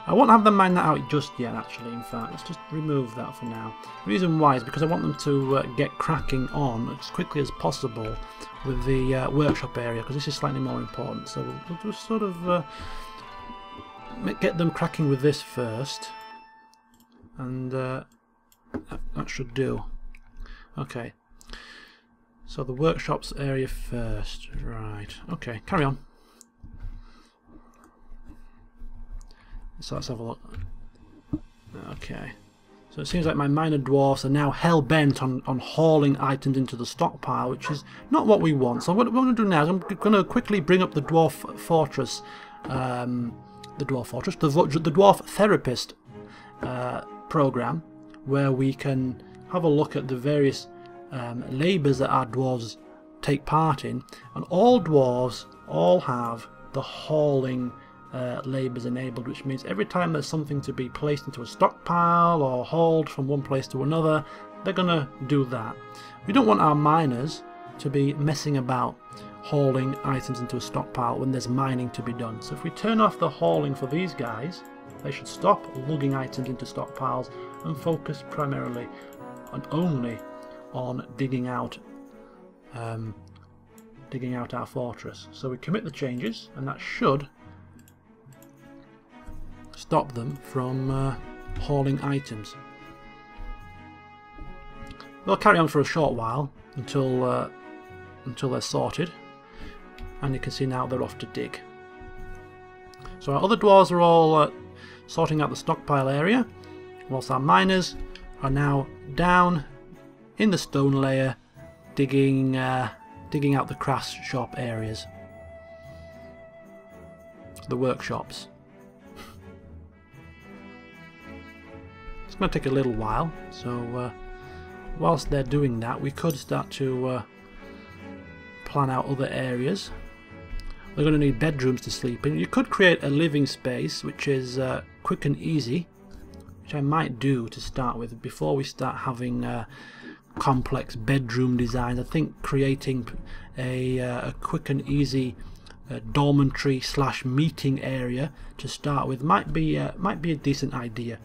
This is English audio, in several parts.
I won't have them mine that out just yet, actually. In fact, let's just remove that for now. The reason why is because I want them to get cracking on as quickly as possible with the workshop area, because this is slightly more important. So we'll just sort of get them cracking with this first, and that should do. Okay, so the workshops area first, right? Okay, carry on. So let's have a look. Okay, so it seems like my minor dwarfs are now hell-bent on hauling items into the stockpile, which is not what we want. So what I'm going to do now is I'm going to quickly bring up the Dwarf Fortress, the Dwarf Therapist program, where we can have a look at the various labours that our dwarves take part in, and all dwarves all have the hauling labours enabled, which means every time there's something to be placed into a stockpile or hauled from one place to another, they're gonna do that. We don't want our miners to be messing about hauling items into a stockpile when there's mining to be done. So if we turn off the hauling for these guys, they should stop lugging items into stockpiles and focus primarily and only on digging out our fortress. So we commit the changes, and that should stop them from hauling items. They'll carry on for a short while until they're sorted, and you can see now they're off to dig. So our other dwarves are all sorting out the stockpile area, whilst our miners are now down in the stone layer digging out the crafts shop areas, the workshops. It's going to take a little while, so whilst they're doing that, we could start to plan out other areas. We're going to need bedrooms to sleep in. You could create a living space which is quick and easy, which I might do to start with before we start having complex bedroom designs. I think creating a quick and easy dormitory / meeting area to start with might be a decent idea.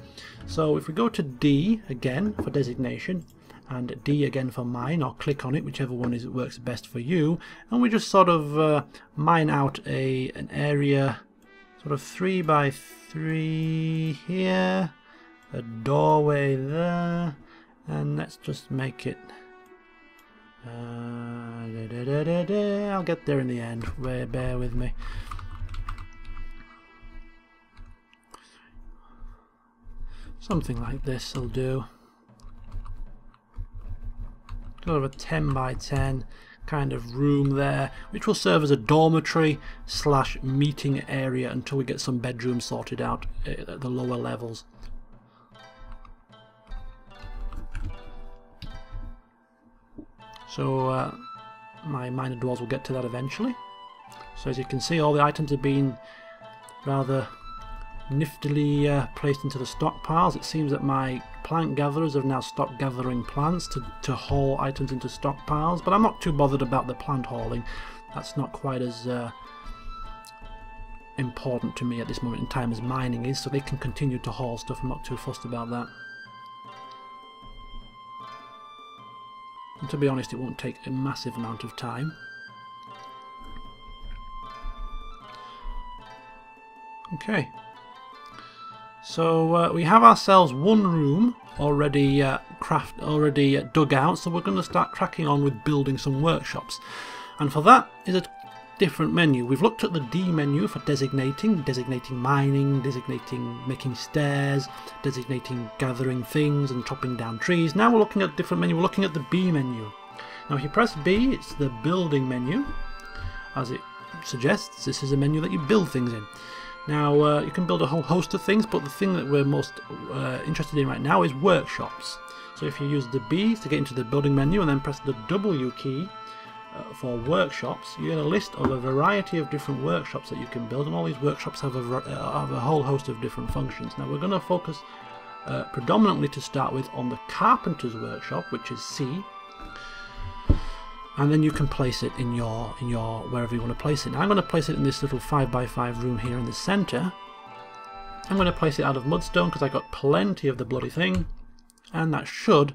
So if we go to D again for designation and D again for mine, or click on it, whichever one works best for you, and we just sort of mine out an area sort of 3 by 3 here, a doorway there, and let's just make it I'll get there in the end, bear with me. Something like this will do. Sort of a 10 by 10 kind of room there, which will serve as a dormitory / meeting area until we get some bedrooms sorted out at the lower levels. So my minor dwarves will get to that eventually. So as you can see, all the items have been rather niftily placed into the stockpiles. It seems that my plant gatherers have now stopped gathering plants to haul items into stockpiles, but I'm not too bothered about the plant hauling. That's not quite as important to me at this moment in time as mining is, so they can continue to haul stuff. I'm not too fussed about that. And to be honest, it won't take a massive amount of time. Okay, so we have ourselves one room already dug out, so we're going to start cracking on with building some workshops, and for that is a different menu. We've looked at the D menu for designating mining, designating making stairs, designating gathering things and chopping down trees. Now we're looking at a different menu. We're looking at the B menu. Now if you press B, it's the building menu. As it suggests, this is a menu that you build things in. Now you can build a whole host of things, but the thing that we're most interested in right now is workshops. So if you use the B to get into the building menu and then press the W key for workshops, you get a list of a variety of different workshops that you can build, and all these workshops have a whole host of different functions. Now we're going to focus predominantly to start with on the carpenter's workshop, which is C, and then you can place it in your wherever you want to place it. Now I'm going to place it in this little 5 by 5 room here in the center, I'm going to place it out of mudstone because I got plenty of the bloody thing, and that should,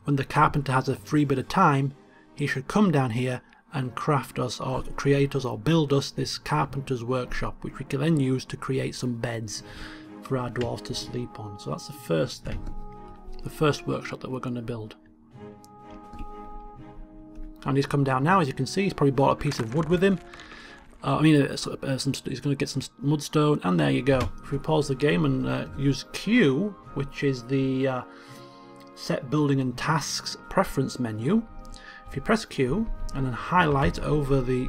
when the carpenter has a free bit of time, he should come down here and craft us or create us or build us this carpenter's workshop, which we can then use to create some beds for our dwarves to sleep on. So that's the first thing, the first workshop that we're going to build. And he's come down now, as you can see. He's probably bought a piece of wood with him. He's going to get some mudstone, and there you go. If we pause the game and use Q, which is the set building and tasks preference menu. If you press Q and then highlight over the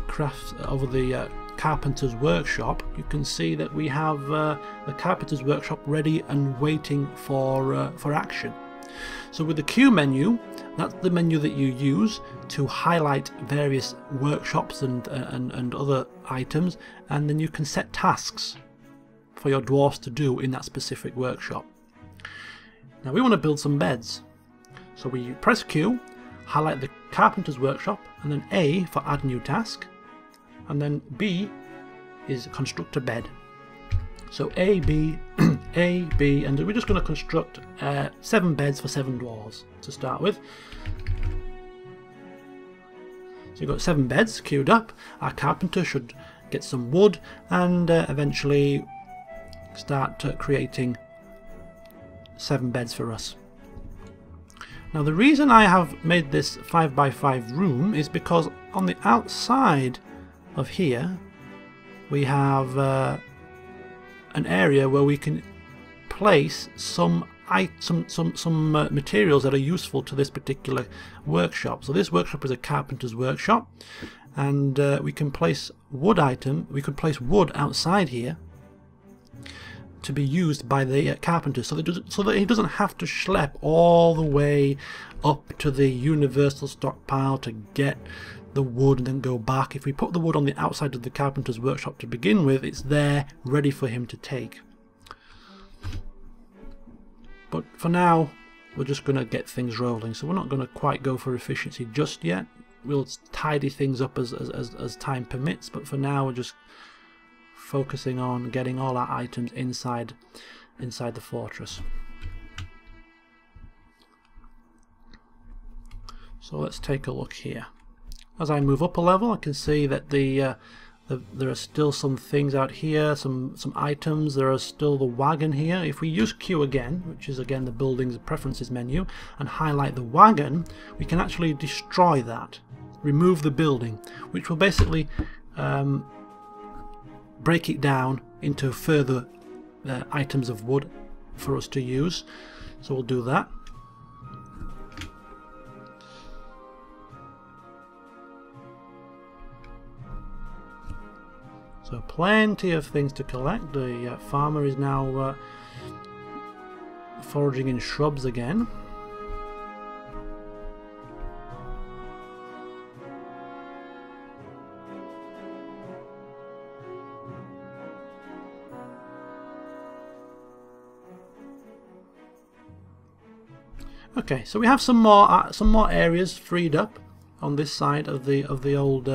carpenter's workshop, you can see that we have the carpenter's workshop ready and waiting for action. So with the Q menu, that's the menu that you use to highlight various workshops and other items, and then you can set tasks for your dwarfs to do in that specific workshop. Now we want to build some beds, so we press Q, highlight the carpenter's workshop, and then A for add new task, and then B is construct a bed. So A, B, A, B, and we're just going to construct 7 beds for 7 dwarves to start with. So you've got 7 beds queued up. Our carpenter should get some wood and eventually start creating 7 beds for us. Now the reason I have made this 5x5 room is because on the outside of here we have an area where we can place some materials that are useful to this particular workshop. So this workshop is a carpenter's workshop, and we can place wood wood outside here to be used by the carpenter, so that he doesn't have to schlep all the way up to the universal stockpile to get the wood and then go back. If we put the wood on the outside of the carpenter's workshop to begin with, it's there ready for him to take. But for now we're just going to get things rolling, so we're not going to quite go for efficiency just yet. We'll tidy things up as time permits, but for now we're just focusing on getting all our items inside the fortress. So let's take a look here. As I move up a level, I can see that there are still some things out here, some items. There are still the wagon here. If we use Q again, which is again the buildings preferences menu, and highlight the wagon, we can actually destroy that, remove the building, which will basically break it down into further items of wood for us to use. So we'll do that. So plenty of things to collect. The farmer is now foraging in shrubs again. Okay, so we have some more areas freed up on this side of the old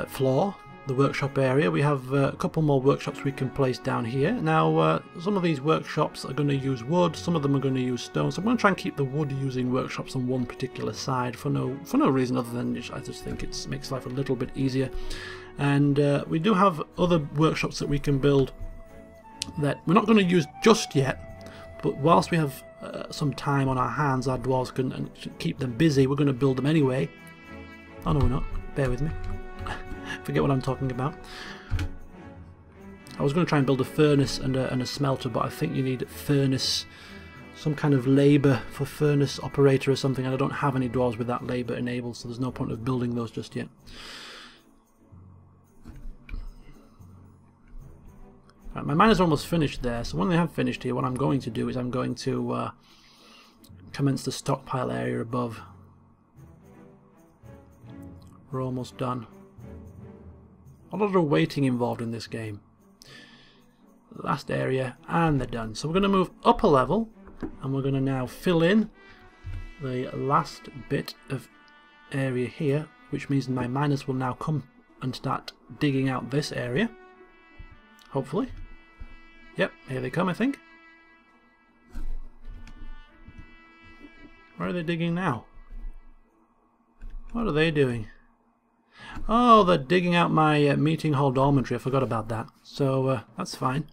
floor, the workshop area. We have a couple more workshops we can place down here. Now some of these workshops are going to use wood, some of them are going to use stone, so I'm going to try and keep the wood using workshops on one particular side for no reason other than I just think it makes life a little bit easier. And we do have other workshops that we can build that we're not going to use just yet, but whilst we have some time on our hands, our dwarves can keep them busy. We're going to build them anyway. Oh no, we're not. Bear with me. Forget what I'm talking about. I was going to try and build a furnace and a smelter, but I think you need furnace, some kind of labour for furnace operator or something, and I don't have any dwarves with that labour enabled, so there's no point of building those just yet. Right, my miners are almost finished there, so when they have finished here, what I'm going to do is I'm going to commence the stockpile area above. We're almost done. A lot of waiting involved in this game. Last area and they're done. So we're going to move up a level and we're going to now fill in the last bit of area here, which means my miners will now come and start digging out this area. Hopefully. Yep, here they come, I think. Where are they digging now? What are they doing? Oh, they're digging out my meeting hall dormitory. I forgot about that. So that's fine.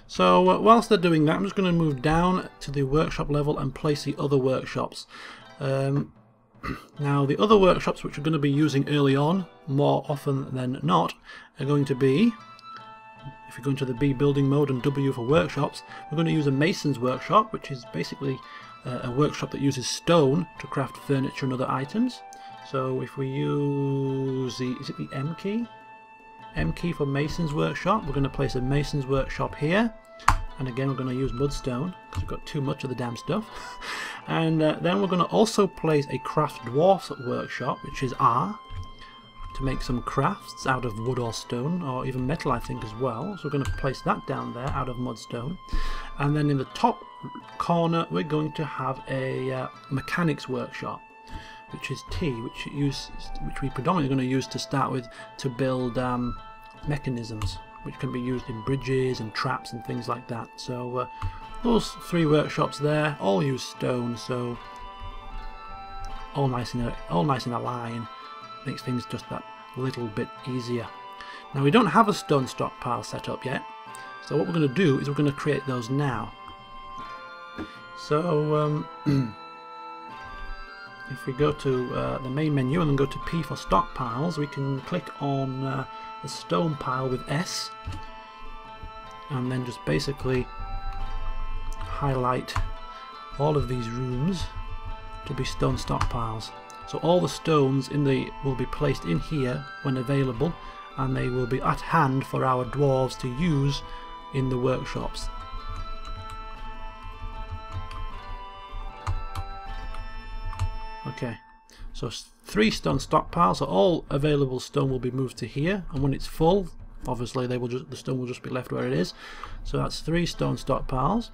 So whilst they're doing that, I'm just going to move down to the workshop level and place the other workshops. Now the other workshops which we're going to be using early on, more often than not, are going to be, if you go into the B building mode and W for workshops, we're going to use a mason's workshop, which is basically a workshop that uses stone to craft furniture and other items. So if we use the, is it the M key? M key for mason's workshop. We're going to place a mason's workshop here, and again we're going to use mudstone because we've got too much of the damn stuff. And then we're going to also place a craft dwarf's workshop, which is R, to make some crafts out of wood or stone, or even metal I think as well. So we're going to place that down there out of mudstone. And then in the top corner we're going to have a mechanics workshop, which is T, which we predominantly going to use to start with to build mechanisms, which can be used in bridges and traps and things like that. So those three workshops there all use stone, so all nice in a line, makes things just that little bit easier. Now we don't have a stone stockpile set up yet, so what we're going to do is we're going to create those now. So if we go to the main menu and then go to P for stockpiles, we can click on the stone pile with S, and then just basically highlight all of these rooms to be stone stockpiles. So all the stones will be placed in here when available, and they will be at hand for our dwarves to use in the workshops. Okay, so 3 stone stockpiles, so all available stone will be moved to here, and when it's full, obviously the stone will just be left where it is. So that's 3 stone stockpiles,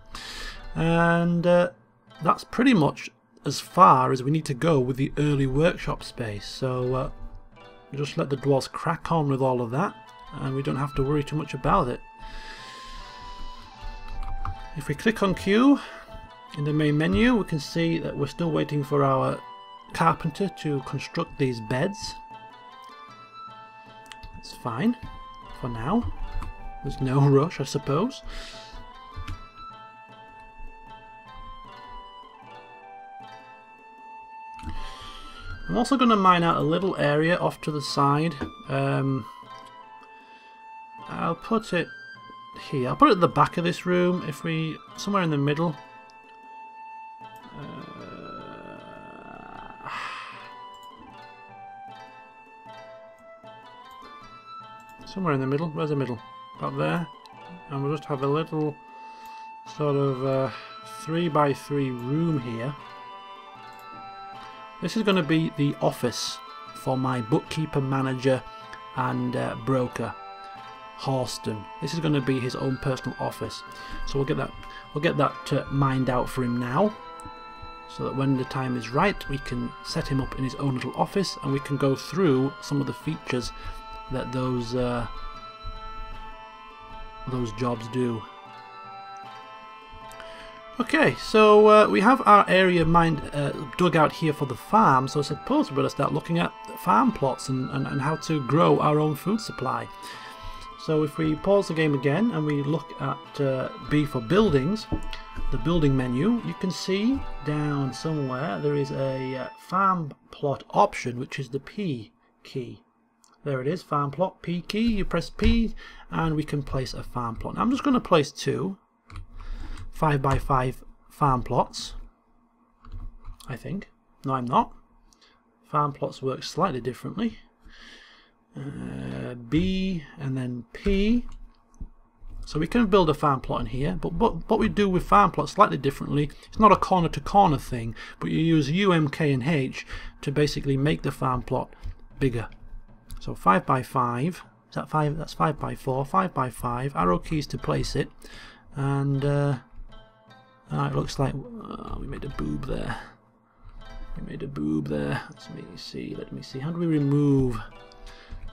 and that's pretty much as far as we need to go with the early workshop space. So just let the dwarves crack on with all of that, and we don't have to worry too much about it. If we click on Q in the main menu, we can see that we're still waiting for our carpenter to construct these beds. It's fine for now. There's no rush, I suppose. I'm also going to mine out a little area off to the side. I'll put it here. I'll put it at the back of this room, somewhere in the middle. Somewhere in the middle. Where's the middle? About there. And we'll just have a little sort of 3x3 room here. This is going to be the office for my bookkeeper, manager and broker, Horston. This is going to be his own personal office. So we'll get that mined out for him now, so that when the time is right we can set him up in his own little office, and we can go through some of the features that those jobs do. Okay, so we have our area dug out here for the farm, so I suppose we're going to start looking at farm plots and how to grow our own food supply. So if we pause the game again and we look at B for buildings, the building menu, you can see down somewhere there is a farm plot option, which is the P key. There it is, farm plot, P key. You press P and we can place a farm plot. Now I'm just going to place 2 5x5 farm plots, I think. No, I'm not. Farm plots work slightly differently. B and then P. So we can build a farm plot in here, but what we do with farm plots slightly differently. It's not a corner to corner thing, but you use U, M, K and H to basically make the farm plot bigger. So 5x5, is that 5? That's 5x4, 5x5, arrow keys to place it, and it looks like we made a boob there. We made a boob there. Let me see. How do we remove?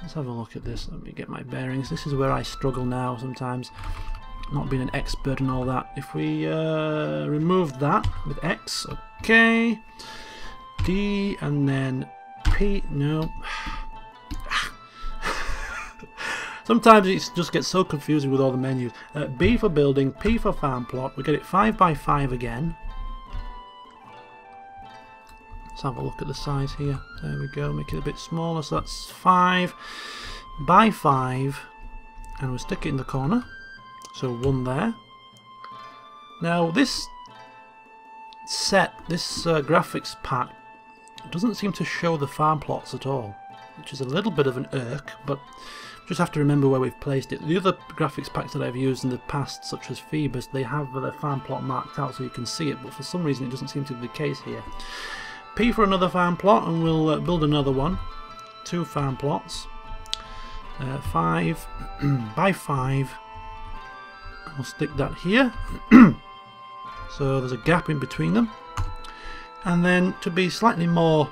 Let's have a look at this. Let me get my bearings. This is where I struggle now sometimes, not being an expert and all that. If we remove that with X, okay. D and then P, no. Sometimes it just gets so confusing with all the menus. B for building, P for farm plot. We get it 5 by 5 again. Let's have a look at the size here. There we go, make it a bit smaller. So that's 5 by 5, and we'll stick it in the corner. So 1 there. Now this graphics pack doesn't seem to show the farm plots at all, which is a little bit of an irk, but just have to remember where we've placed it. The other graphics packs that I've used in the past, such as Phoebus, they have the farm plot marked out so you can see it, but for some reason it doesn't seem to be the case here. P for another farm plot, and we'll build another one. 2 farm plots. 5 by 5. We'll stick that here. So there's a gap in between them. And then to be slightly more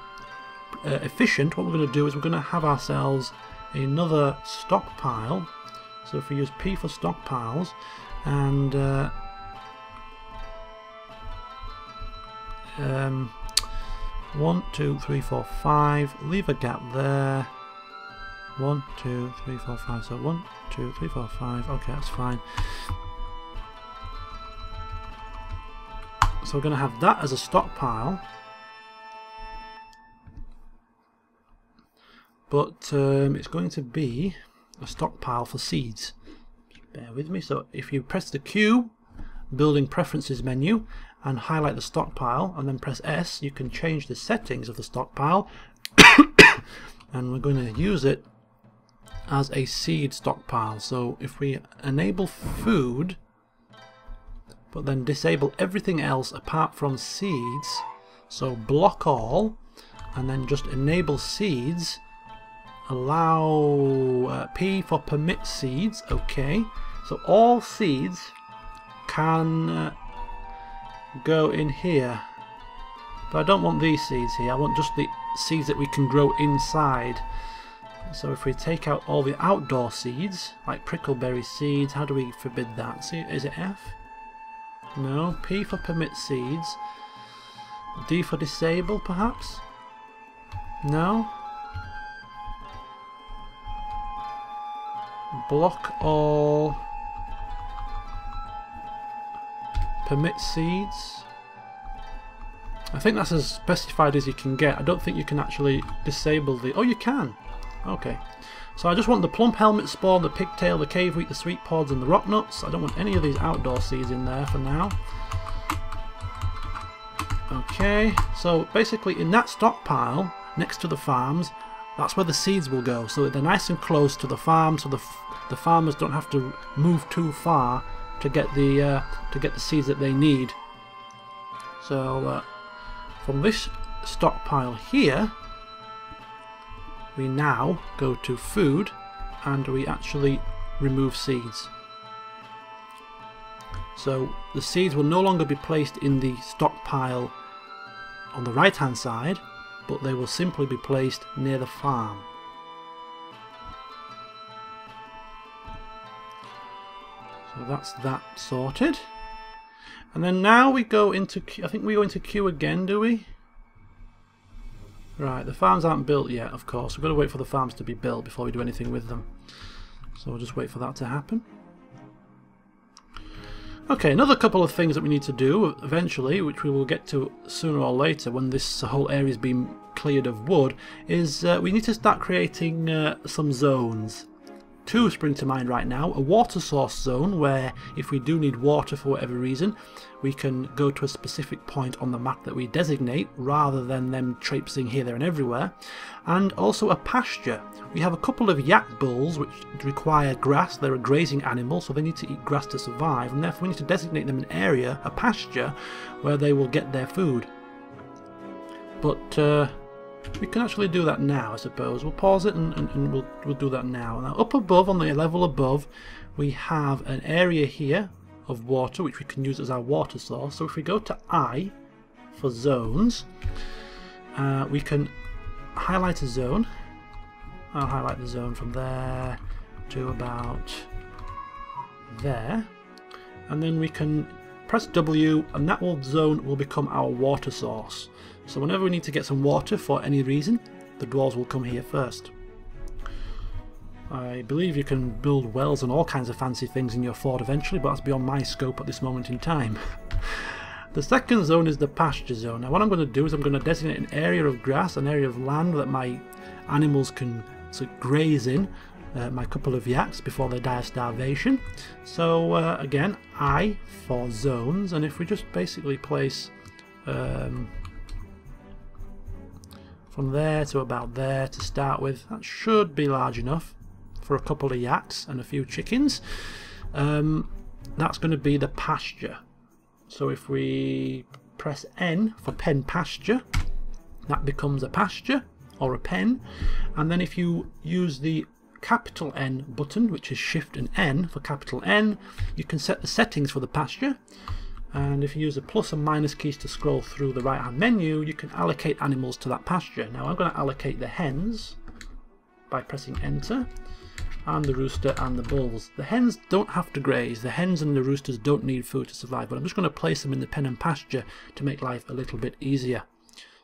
efficient, what we're going to do is we're going to have ourselves another stockpile. So if we use P for stockpiles, and 1, 2, 3, 4, 5. Leave a gap there. 1, 2, 3, 4, 5. So 1, 2, 3, 4, 5. Okay, that's fine. So we're going to have that as a stockpile. But it's going to be a stockpile for seeds. Just bear with me. So if you press the Q, building preferences menu, and highlight the stockpile, and then press S, you can change the settings of the stockpile. And we're going to use it as a seed stockpile. So if we enable food, but then disable everything else apart from seeds, so block all, and then just enable seeds, allow P for permit seeds, okay. So all seeds can go in here, but I don't want these seeds here. I want just the seeds that we can grow inside. So if we take out all the outdoor seeds, like prickleberry seeds, how do we forbid that? See, is it F? No. P for permit seeds. D for disable, perhaps? No. Block all. Permit seeds. I think that's as specified as you can get. I don't think you can actually disable the... Oh, you can! Okay. So I just want the plump helmet spore, the pigtail, the cave wheat, the sweet pods, and the rock nuts. I don't want any of these outdoor seeds in there for now. Okay, so basically in that stockpile, next to the farms, that's where the seeds will go. So they're nice and close to the farm, so the farmers don't have to move too far to get the seeds that they need. So from this stockpile here, we now go to food, and we actually remove seeds. So the seeds will no longer be placed in the stockpile on the right hand side, but they will simply be placed near the farm. So that's that sorted. And then now we go into, I think we go into Q again, do we? Right, the farms aren't built yet, of course. We've got to wait for the farms to be built before we do anything with them. So we'll just wait for that to happen. Okay, another couple of things that we need to do eventually, which we will get to sooner or later when this whole area has been cleared of wood, is we need to start creating some zones. Two spring to mind right now. A water source zone, where if we do need water for whatever reason, we can go to a specific point on the map that we designate, rather than them traipsing here, there and everywhere. And also a pasture. We have a couple of yak bulls which require grass. They're a grazing animal, so they need to eat grass to survive, and therefore we need to designate them an area, a pasture, where they will get their food. But we can actually do that now, I suppose. We'll pause it and we'll do that now. Now up above, on the level above, we have an area here of water which we can use as our water source. So if we go to I for zones, we can highlight a zone. I'll highlight the zone from there to about there, and then we can press W, and that zone will become our water source. So whenever we need to get some water for any reason, the dwarves will come here first. I believe you can build wells and all kinds of fancy things in your fort eventually, but that's beyond my scope at this moment in time. The second zone is the pasture zone. Now what I'm going to do is I'm going to designate an area of grass, an area of land that my animals can graze in, my couple of yaks before they die of starvation. So again, I for zones, and if we just basically place from there to about there to start with, that should be large enough for a couple of yaks and a few chickens. That's going to be the pasture. So if we press N for pen pasture, that becomes a pasture or a pen. And then if you use the capital N button, which is Shift and N for capital N, you can set the settings for the pasture. And if you use the plus and minus keys to scroll through the right hand menu, you can allocate animals to that pasture. Now I'm going to allocate the hens by pressing enter, and the rooster and the bulls. The hens don't have to graze, the hens and the roosters don't need food to survive, but I'm just going to place them in the pen and pasture to make life a little bit easier.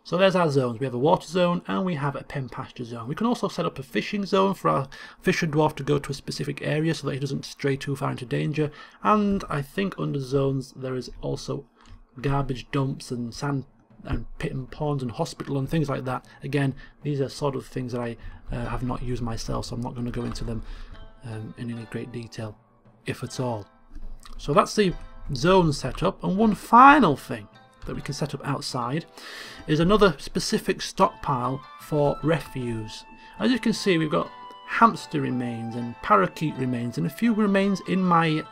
So there's our zones. We have a water zone and we have a pen pasture zone. We can also set up a fishing zone for our fisher dwarf to go to a specific area so that he doesn't stray too far into danger. And I think under zones there is also garbage dumps and sand and pit and ponds and hospital and things like that. Again, these are sort of things that I have not used myself, so I'm not going to go into them in any great detail, if at all. So that's the zone setup. And one final thing that we can set up outside is another specific stockpile for refuse. As you can see, we've got hamster remains and parakeet remains and a few remains in my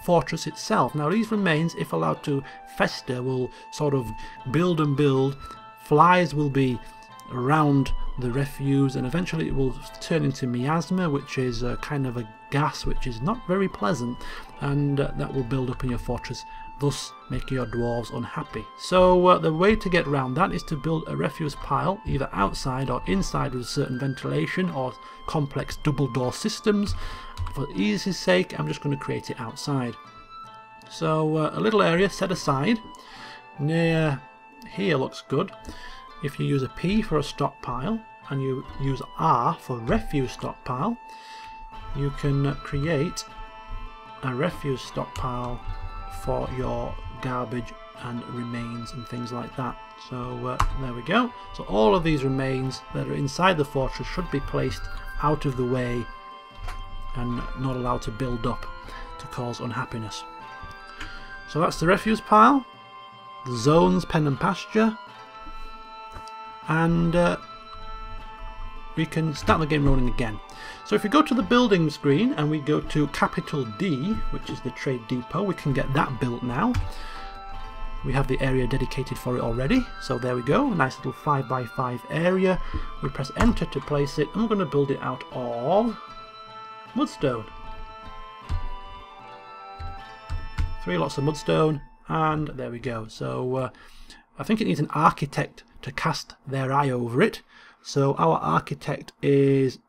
fortress itself. Now these remains, if allowed to fester, will sort of build and build. Flies will be around the refuse, and eventually it will turn into miasma, which is a kind of a gas which is not very pleasant, and that will build up in your fortress, thus making your dwarves unhappy. So the way to get around that is to build a refuse pile either outside or inside with certain ventilation or complex double door systems. For easy's sake, I'm just going to create it outside. So a little area set aside near here looks good. If you use a P for a stockpile and you use R for refuse stockpile, you can create a refuse stockpile for your garbage and remains and things like that. So there we go. So all of these remains that are inside the fortress should be placed out of the way and not allowed to build up to cause unhappiness. So that's the refuse pile, the zones, pen and pasture, and we can start the game rolling again. So if we go to the building screen and we go to capital D, which is the trade depot, we can get that built now. We have the area dedicated for it already, so there we go, a nice little 5x5 area. We press enter to place it, and we're going to build it out of mudstone. 3 lots of mudstone, and there we go. So I think it needs an architect to cast their eye over it. So our architect is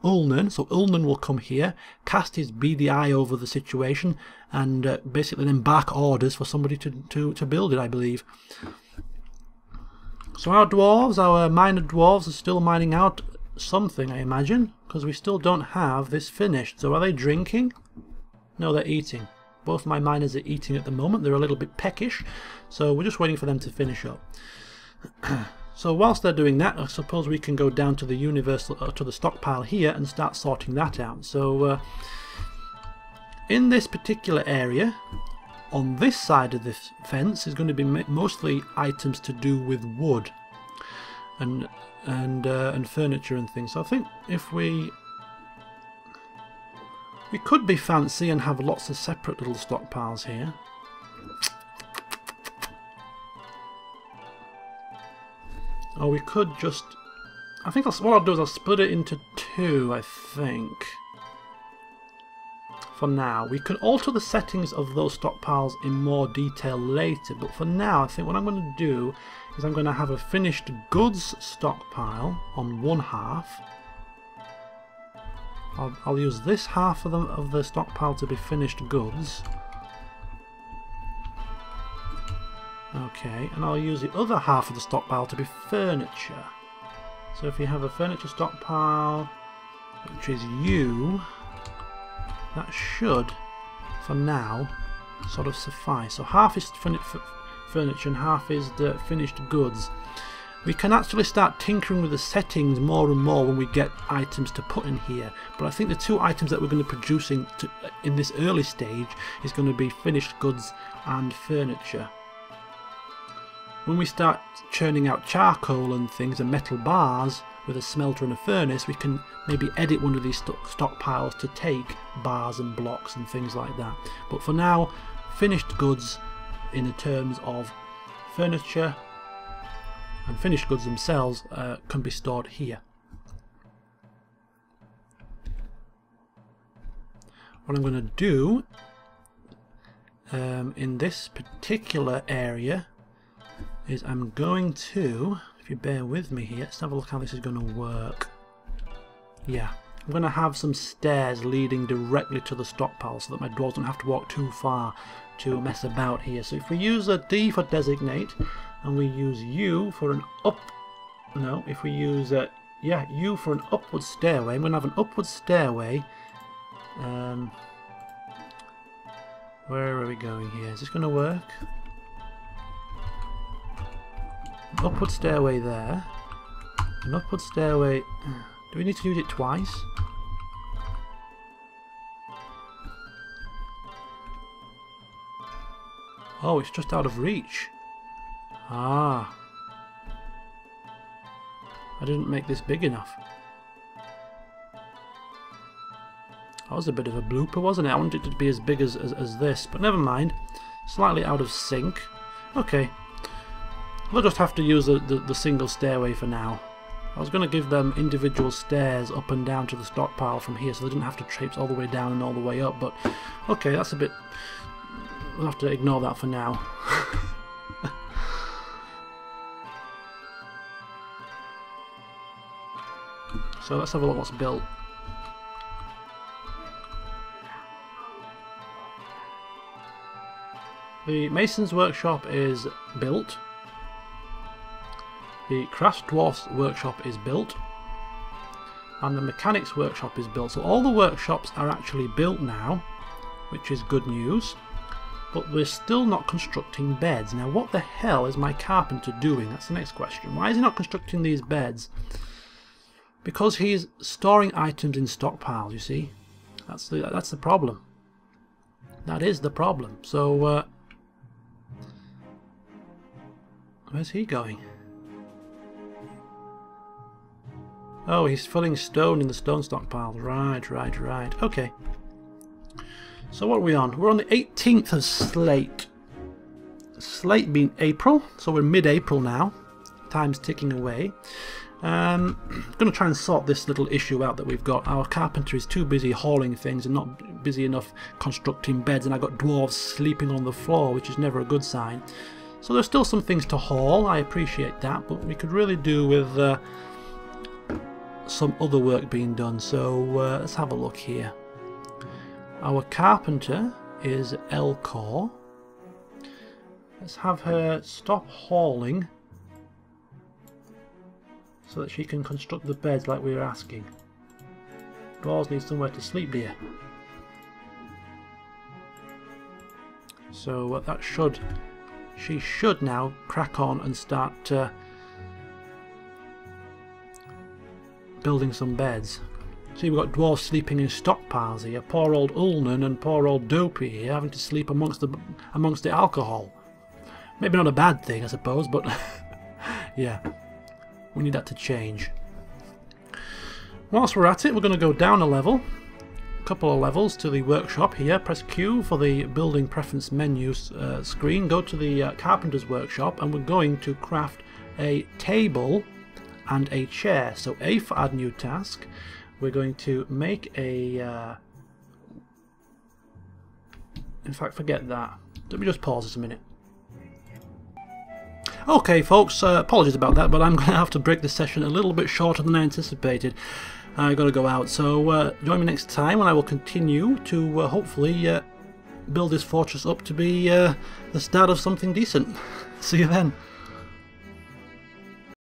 Ulnan, so Ulnan will come here, cast his beady eye over the situation, and basically then bark orders for somebody to build it, I believe. So our dwarves, our miner dwarves, are still mining out something, I imagine, because we still don't have this finished. So are they drinking? No, they're eating. Both my miners are eating at the moment. They're a little bit peckish, so we're just waiting for them to finish up. So whilst they're doing that, I suppose we can go down to the universal, to the stockpile here and start sorting that out. So in this particular area, on this side of this fence is going to be mostly items to do with wood and furniture and things. So I think if we could be fancy and have lots of separate little stockpiles here. Or we could just... I think what I'll do is I'll split it into 2, I think. for now. We can alter the settings of those stockpiles in more detail later, but for now I think what I'm going to do is I'm going to have a finished goods stockpile on one half. I'll use this half of the stockpile to be finished goods. Okay, and I'll use the other half of the stockpile to be furniture. So if you have a furniture stockpile, which is you, that should, for now, sort of suffice. So half is furniture and half is the finished goods. We can actually start tinkering with the settings more and more when we get items to put in here. But I think the two items that we're going to be producing in this early stage is going to be finished goods and furniture. When we start churning out charcoal and things and metal bars with a smelter and a furnace, we can maybe edit one of these stockpiles to take bars and blocks and things like that. But for now, finished goods in the terms of furniture and finished goods themselves can be stored here. What I'm going to do in this particular area is I'm going to, if you bear with me here, let's have a look how this is going to work. Yeah, I'm going to have some stairs leading directly to the stockpile so that my dwarves don't have to walk too far to mess about here. So if we use a D for designate and we use U for an if we use U for an upward stairway, I'm going to have an upward stairway. Where are we going here? Is this going to work? An upward stairway there. An upward stairway. Do we need to use it twice? Oh, it's just out of reach. Ah. I didn't make this big enough. That was a bit of a blooper, wasn't it? I wanted it to be as big as this, but never mind. Slightly out of sync. Okay. We'll just have to use the single stairway for now. I was going to give them individual stairs up and down to the stockpile from here so they didn't have to traipse all the way down and all the way up, but okay, that's a bit... We'll have to ignore that for now. So let's have a look what's built. The Mason's Workshop is built. The Craft Dwarf's Workshop is built. And the Mechanic's Workshop is built. So all the workshops are actually built now, which is good news. But we're still not constructing beds. Now what the hell is my carpenter doing? That's the next question. Why is he not constructing these beds? Because he's storing items in stockpiles, you see. That's the problem. That is the problem. So where's he going? Oh, he's filling stone in the stone stockpile. Right. Okay. So what are we on? We're on the 18th of Slate. Slate being April, so we're mid-April now. Time's ticking away. I'm going to try and sort this little issue out that we've got. Our carpenter is too busy hauling things and not busy enough constructing beds, and I've got dwarves sleeping on the floor, which is never a good sign. So there's still some things to haul, I appreciate that, but we could really do with some other work being done. So let's have a look here. Our carpenter is Elcor. Let's have her stop hauling so that she can construct the beds like we were asking. Dwarves need somewhere to sleep, dear. So she should now crack on and start building some beds. See, we've got dwarves sleeping in stockpiles here. Poor old Ulnan and poor old Dopey here having to sleep amongst the alcohol. Maybe not a bad thing, I suppose, but yeah, we need that to change. Whilst we're at it, we're going to go down a level, a couple of levels to the workshop here. Press Q for the building preference menu screen. Go to the carpenter's workshop, and we're going to craft a table and a chair. So A for add new task. We're going to make a In fact, forget that. Let me just pause this a minute. Okay, folks, apologies about that, but I'm going to have to break this session a little bit shorter than I anticipated. I've got to go out, so join me next time when I will continue to hopefully build this fortress up to be the start of something decent. See you then.